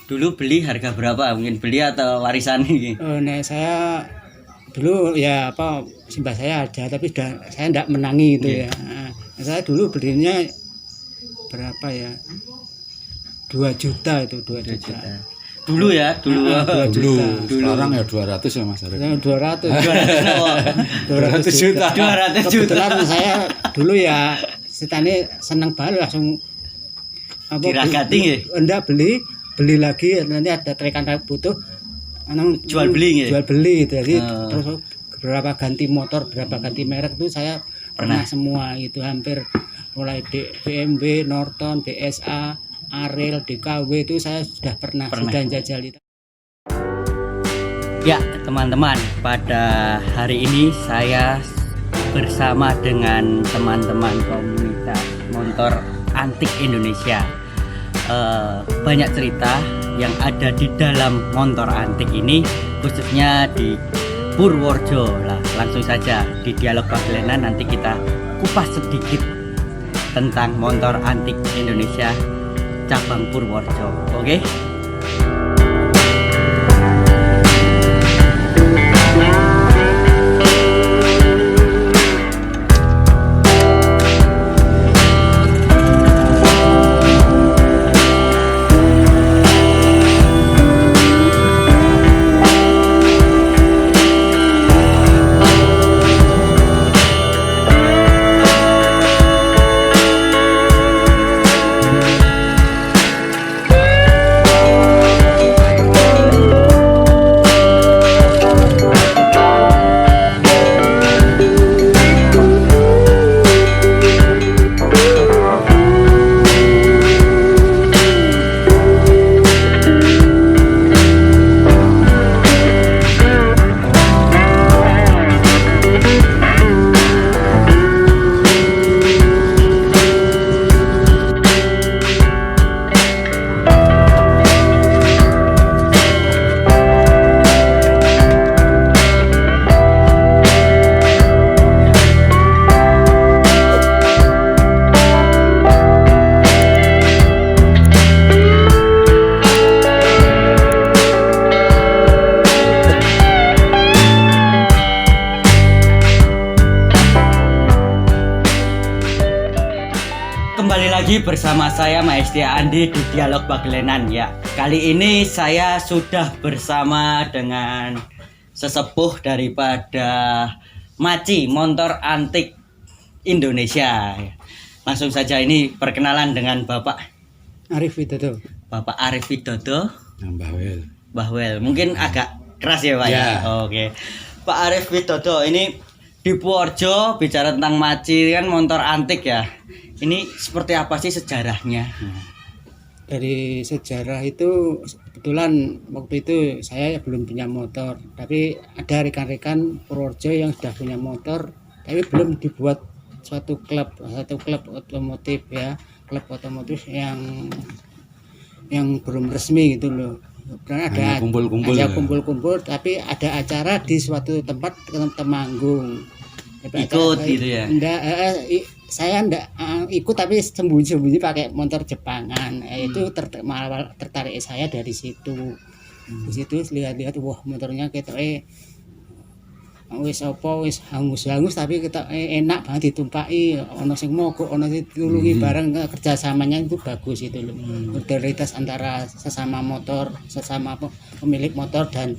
Dulu beli harga berapa? Mungkin beli atau warisan ini? Nah saya dulu ya simbah saya ada tapi saya enggak menangi itu ya. Saya dulu belinya berapa ya? 2 juta itu 2 juta. Dulu ya, dulu. 2 juta. Sekarang ya 200 ya Mas Arif. 200 juta. 200 juta. Kebetulan saya dulu ya setane seneng banget langsung diragati nggih. Enggak beli lagi nanti ada trekan butuh jual beli jual beli jadi terus berapa ganti motor berapa ganti merek itu saya pernah semua itu hampir mulai BMW, Norton, BSA, Ariel, DKW itu saya sudah pernah. Sudah jajal itu. Ya teman-teman, pada hari ini saya bersama dengan teman-teman komunitas motor antik Indonesia. Banyak cerita yang ada di dalam motor antik ini, khususnya di Purworejo. Lah, langsung saja di dialog pagelanan nanti kita kupas sedikit tentang motor antik Indonesia cabang Purworejo. Oke? Kembali lagi bersama saya Maestia Andi di Dialog Pagelanan ya. Kali ini saya sudah bersama dengan sesepuh daripada Maci Motor Antik Indonesia. Langsung saja ini perkenalan dengan Bapak Arif Widodo. Bapak Arif Widodo. Mbah Wel. Mungkin agak keras ya Pak ya. Oke. Pak Arif Widodo ini di Purworejo bicara tentang Maci kan motor antik ya. Ini seperti apa sih sejarahnya? Dari sejarah itu kebetulan waktu itu saya belum punya motor, tapi ada rekan-rekan Purworejo yang sudah punya motor, tapi belum dibuat satu klub otomotif ya, klub otomotif yang belum resmi gitu loh. Karena ada kumpul-kumpul, tapi ada acara di suatu tempat Temanggung. Ikut gitu ya? Enggak, saya enggak ikut tapi sembunyi-sembunyi pakai motor Jepangan. Itu tertarik saya dari situ. Di situ lihat-lihat wah motornya ketoke wis hangus-hangus tapi enak banget ditumpaki, ono sing mogok, ono sing tulungi bareng, kerjasamanya itu bagus itu loh. Solidaritas antara sesama motor, sesama pemilik motor dan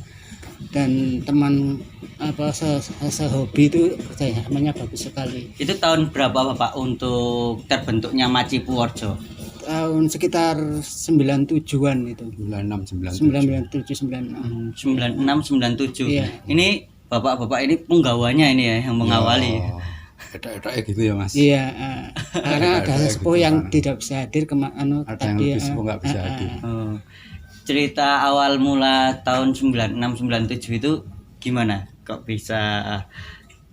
teman sehobi itu kerjasamanya bagus sekali. Itu tahun berapa Bapak untuk terbentuknya Maci Purworejo? Tahun sekitar 97-an itu. 96 97. Iya. Ini bapak-bapak ini penggawanya ini ya yang mengawali. Edak-edak gitu ya Mas. Iya, karena ada sesepuh yang tidak bisa hadir tadi nggak bisa hadir. Cerita awal mula tahun 96-97 itu gimana? Kok bisa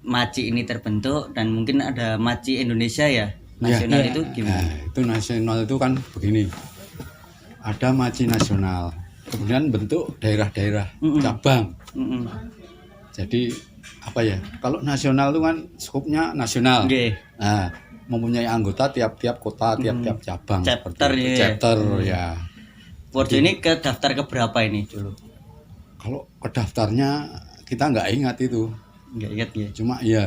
Maci ini terbentuk dan mungkin ada Maci Indonesia ya? Nasional itu gimana? Nah, itu nasional itu kan begini. Ada Maci nasional. Kemudian bentuk daerah-daerah cabang. Jadi apa ya? Kalau nasional itu kan skupnya nasional. Nah, mempunyai anggota tiap-tiap kota, tiap-tiap cabang. Chapter ya. Chapter ya. Purworejo ini ke daftar ke berapa ini dulu? Kalau ke daftarnya kita nggak ingat itu. Enggak ingat ya.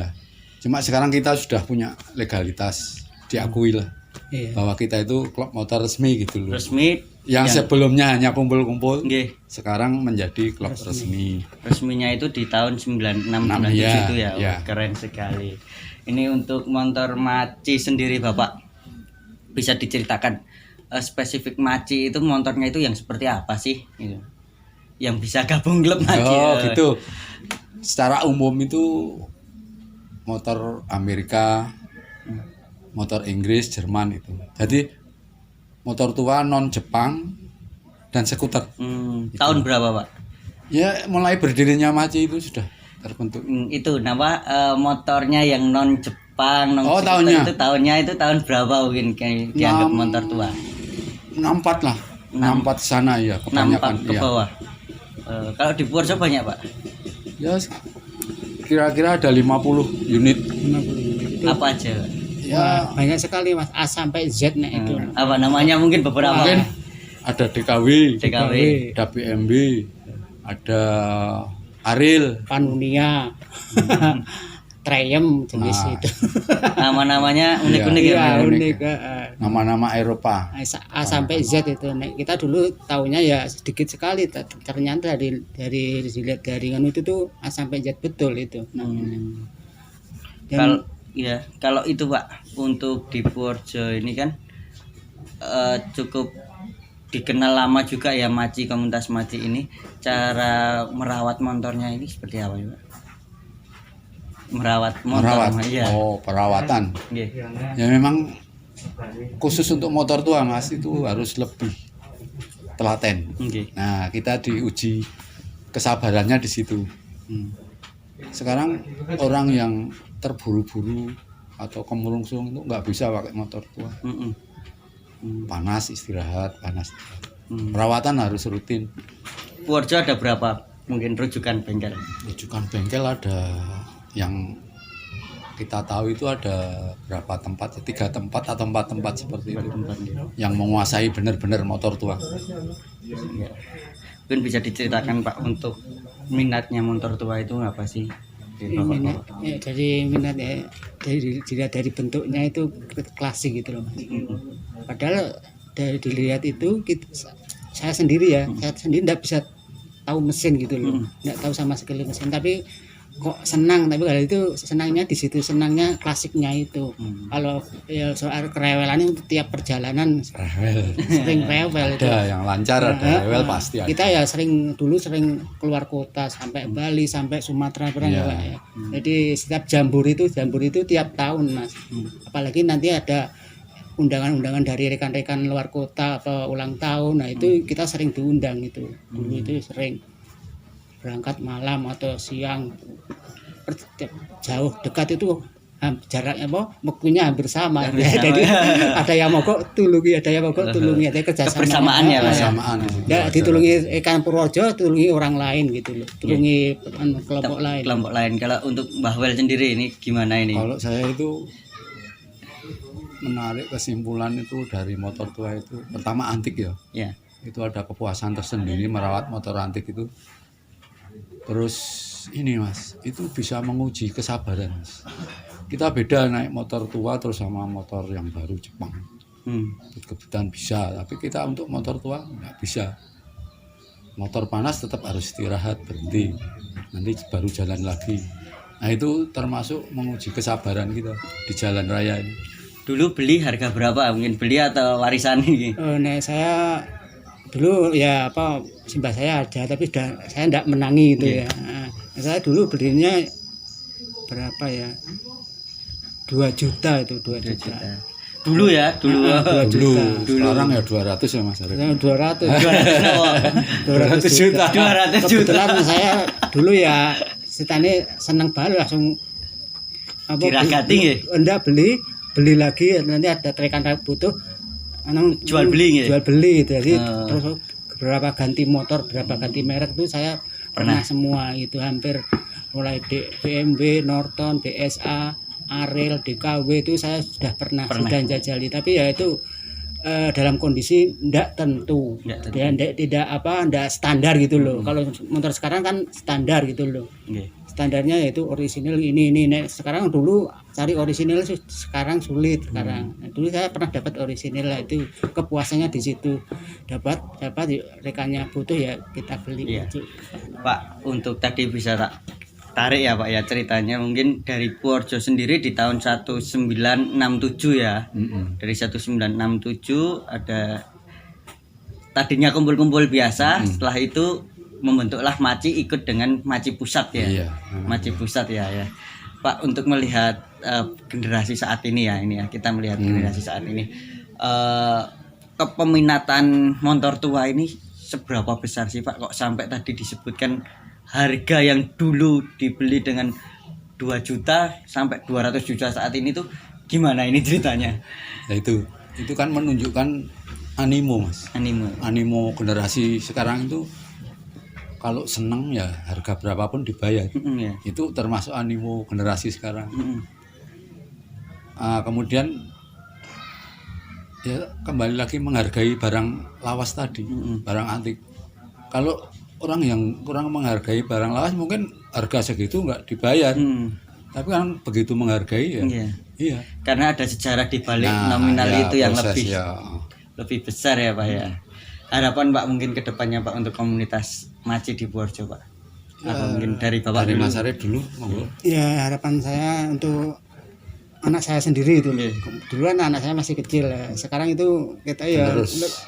Cuma sekarang kita sudah punya legalitas, diakui lah Iya. bahwa kita itu klub motor resmi gitu loh. Resmi Yang sebelumnya hanya kumpul-kumpul, nggih. sekarang menjadi klub resmi. Resminya itu di tahun 96 Iya, itu ya. iya. Wah, keren sekali. Ini untuk motor Maci sendiri Bapak. Bisa diceritakan spesifik Maci itu motornya itu yang seperti apa sih? Gitu. Yang bisa gabung klub Maci. Oh gitu. Secara umum itu motor Amerika, motor Inggris, Jerman itu. Jadi motor tua non Jepang dan skuter. Tahun berapa Pak? Ya mulai berdirinya Maci itu sudah terbentuk. Itu nama motornya yang non Jepang, non Oh, skuter tahunnya. itu tahunnya itu tahun berapa mungkin dianggap motor tua? 64 lah. 64 sana ya kebanyakan. 64 ke Iya. bawah. Kalau di Purworejo banyak Pak? Ya kira-kira ada 50 unit. 50 itu. Apa aja? Ya Banyak sekali Mas, A sampai Z nih itu. Apa namanya mungkin beberapa? mungkin ada DKW, DKW. ada BMB, ada Ariel. Panunia. Triumph jenis Nah. itu. Nama-namanya unik-unik ya. Iya, unik. unik. Nama-nama Eropa. A sampai Z itu. Nah, kita dulu tahunya ya sedikit sekali. Ternyata dari dilihat dari itu tuh A sampai Z betul itu namanya. Kalau ya, kalau itu Pak untuk di Purworejo ini kan cukup dikenal lama juga ya Maci, komunitas Maci ini. Cara merawat motornya ini seperti apa ya Pak? Merawat motor. Merawat. Iya. Oh, perawatan. Nggih. Ya memang khusus untuk motor tua Mas itu harus lebih telaten. Nggih. Nah, kita diuji kesabarannya di situ. Sekarang orang yang terburu-buru atau kemurungsung itu nggak bisa pakai motor tua. Panas istirahat, panas. Perawatan harus rutin. Purworejo ada berapa mungkin rujukan bengkel? Rujukan bengkel ada yang kita tahu itu ada berapa tempat, 3 tempat atau 4 tempat seperti itu yang menguasai benar-benar motor tua. Mungkin bisa diceritakan Pak untuk minatnya motor tua itu apa sih? minat ya, dari minat ya dari bentuknya itu klasik gitu loh Mas. Padahal dari dilihat itu saya sendiri tidak bisa tahu mesin gitu loh, nggak tahu sama sekali mesin, tapi kok senang. Tapi kalau itu senangnya di situ, senangnya klasiknya itu. Kalau ya soal kerewelannya untuk tiap perjalanan sering rewel. Ada yang lancar, ada rewel pasti ada. Kita ya dulu sering keluar kota sampai Bali, sampai Sumatera pernah ya, Pak, ya. Jadi setiap jambur itu tiap tahun Mas. Apalagi nanti ada undangan-undangan dari rekan-rekan luar kota atau ulang tahun. Nah itu kita sering diundang itu. Dulu itu sering berangkat malam atau siang, jauh dekat itu jaraknya waktunya hampir sama. Jadi ada yang mogok tulungi, ada yang mogok tulungi, ada kerjasama. Kebersamaan ya, Pak. Kebersamaan. Ya, ditulungi ikan Purworejo, tulungi orang lain gitu loh, tulungi kelompok lain. Kelompok lain. Kalau untuk Mbah Wel sendiri ini gimana ini? Kalau saya itu menarik kesimpulan itu dari motor tua itu, pertama antik ya. Ya. Itu ada kepuasan tersendiri merawat motor antik itu. Terus ini Mas, itu bisa menguji kesabaran Mas. Kita beda naik motor tua terus sama motor yang baru Jepang. Kebetulan bisa, tapi kita untuk motor tua nggak bisa. Motor panas tetap harus istirahat, berhenti, nanti baru jalan lagi. Nah itu termasuk menguji kesabaran kita di jalan raya ini. Dulu beli harga berapa? Mungkin beli atau warisan ini? Nah saya dulu ya simbah saya ada, tapi saya tidak menangi itu ya. Nah, saya dulu belinya berapa ya? 2 juta itu, 2 juta. Dulu ya, dulu. 2 Dulu, juta. sekarang ya 200 ya Mas Arif. 200 200 juta. 200 juta. Kebetulan saya dulu ya setane seneng banget langsung diragati ya? Enggak beli lagi, nanti ada rekan butuh Jual beli ya? Jual beli, jadi terus berapa ganti motor, berapa ganti merek itu saya pernah semua itu, hampir mulai BMW, Norton, BSA, Ariel, DKW itu saya sudah pernah jajali. Tapi ya itu dalam kondisi tidak tentu, Nggak tentu. dia tidak standar gitu loh. Kalau motor sekarang kan standar gitu loh. Nggih. Standarnya yaitu orisinil ini. Nah, sekarang dulu cari orisinil sekarang sulit sekarang. Nah, dulu saya pernah dapat orisinil lah, itu kepuasannya di situ. Dapat rekannya butuh ya kita beli. Iya. Pak, untuk tadi bisa tak tarik ya Pak ya ceritanya, mungkin dari Purworejo sendiri di tahun 1967 ya. Dari 1967 ada tadinya kumpul-kumpul biasa, setelah itu membentuklah Maci ikut dengan Maci Pusat ya. Iya. Maci Pusat ya. Pak, untuk melihat generasi saat ini ya, kita melihat generasi saat ini, kepeminatan motor tua ini seberapa besar sih Pak? Kok sampai tadi disebutkan harga yang dulu dibeli dengan 2 juta sampai 200 juta saat ini tuh gimana ini ceritanya? Nah, itu kan menunjukkan animo, Mas. Animo generasi sekarang itu kalau seneng ya harga berapapun dibayar. Ya. Itu termasuk animo generasi sekarang. Kemudian ya kembali lagi menghargai barang lawas tadi, barang antik. Kalau orang yang kurang menghargai barang lawas mungkin harga segitu nggak dibayar. Tapi kan begitu menghargai ya. Iya. Karena ada sejarah di balik nominal ya, itu yang proses, lebih besar ya Pak ya. Harapan Pak mungkin ke depannya Pak untuk komunitas Maci di Purworejo Pak. Atau mungkin dari Bapak dari dulu. Mas Arif dulu, monggo. Ya, harapan saya untuk anak saya sendiri itu. Iya. Dulu kan anak saya masih kecil ya. Sekarang itu kita ya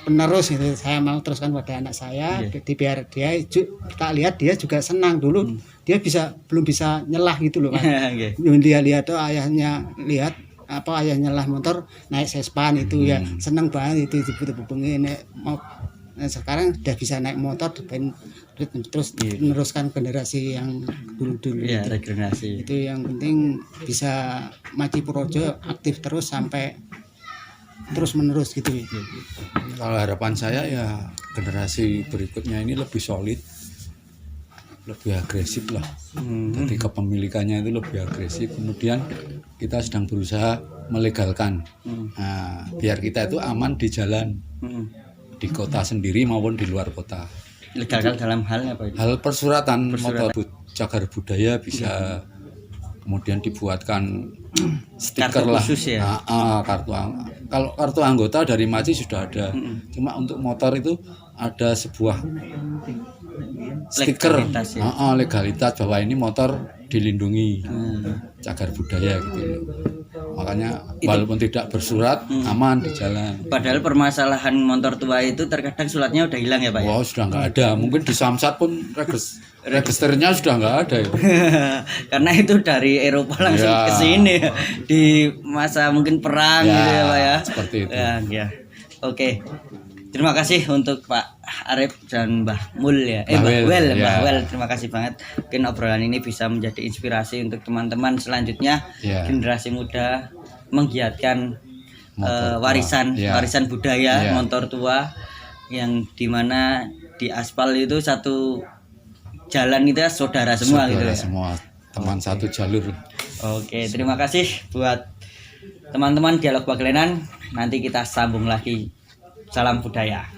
penerus itu. Saya mau teruskan pada anak saya. Biar dia kita lihat dia juga senang dulu. Dia belum bisa nyelah gitu loh kan. Dia lihat tuh ayahnya ayahnya lah motor naik Sespan itu ya senang banget itu dibubung-bubungin mau. Nah, sekarang udah bisa naik motor terus meneruskan generasi yang dulu-dulu Iya, itu. regenerasi. Itu yang penting bisa Maci Purworejo aktif terus sampai terus menerus gitu. Kalau harapan saya ya generasi berikutnya ini lebih solid, lebih agresif lah. Jadi kepemilikannya itu lebih agresif. Kemudian kita sedang berusaha melegalkan. Nah, biar kita itu aman di jalan, di kota sendiri maupun di luar kota. Legalkan dalam halnya Pak. Hal persuratan motor cagar budaya bisa kemudian dibuatkan stiker Kartu lah. khusus ya? Kalau kartu anggota dari Maci sudah ada. Cuma untuk motor itu ada sebuah stiker Legalitas ya? Legalitas bahwa ini motor dilindungi cagar budaya gitu loh. Makanya walaupun tidak bersurat aman di jalan. Padahal permasalahan motor tua itu terkadang suratnya udah hilang ya Pak ya? Wow, sudah nggak ada. Mungkin di Samsat pun registernya sudah nggak ada ya. Karena itu dari Eropa langsung Ya. ke sini ya. Di masa mungkin perang Ya, gitu ya Pak ya. seperti itu. Ya. Oke. Terima kasih untuk Pak Arif dan Mbah Mul ya. Mbah Wel. Terima kasih banget. Mungkin obrolan ini bisa menjadi inspirasi untuk teman-teman selanjutnya, Ya. generasi muda menggiatkan Motor tua. warisan budaya Ya. motor tua, yang dimana di aspal itu satu jalan itu ya saudara semua gitu ya. Semua teman satu jalur. Oke, terima kasih buat teman-teman Dialog Baglenan. Nanti kita sambung lagi. Salam budaya.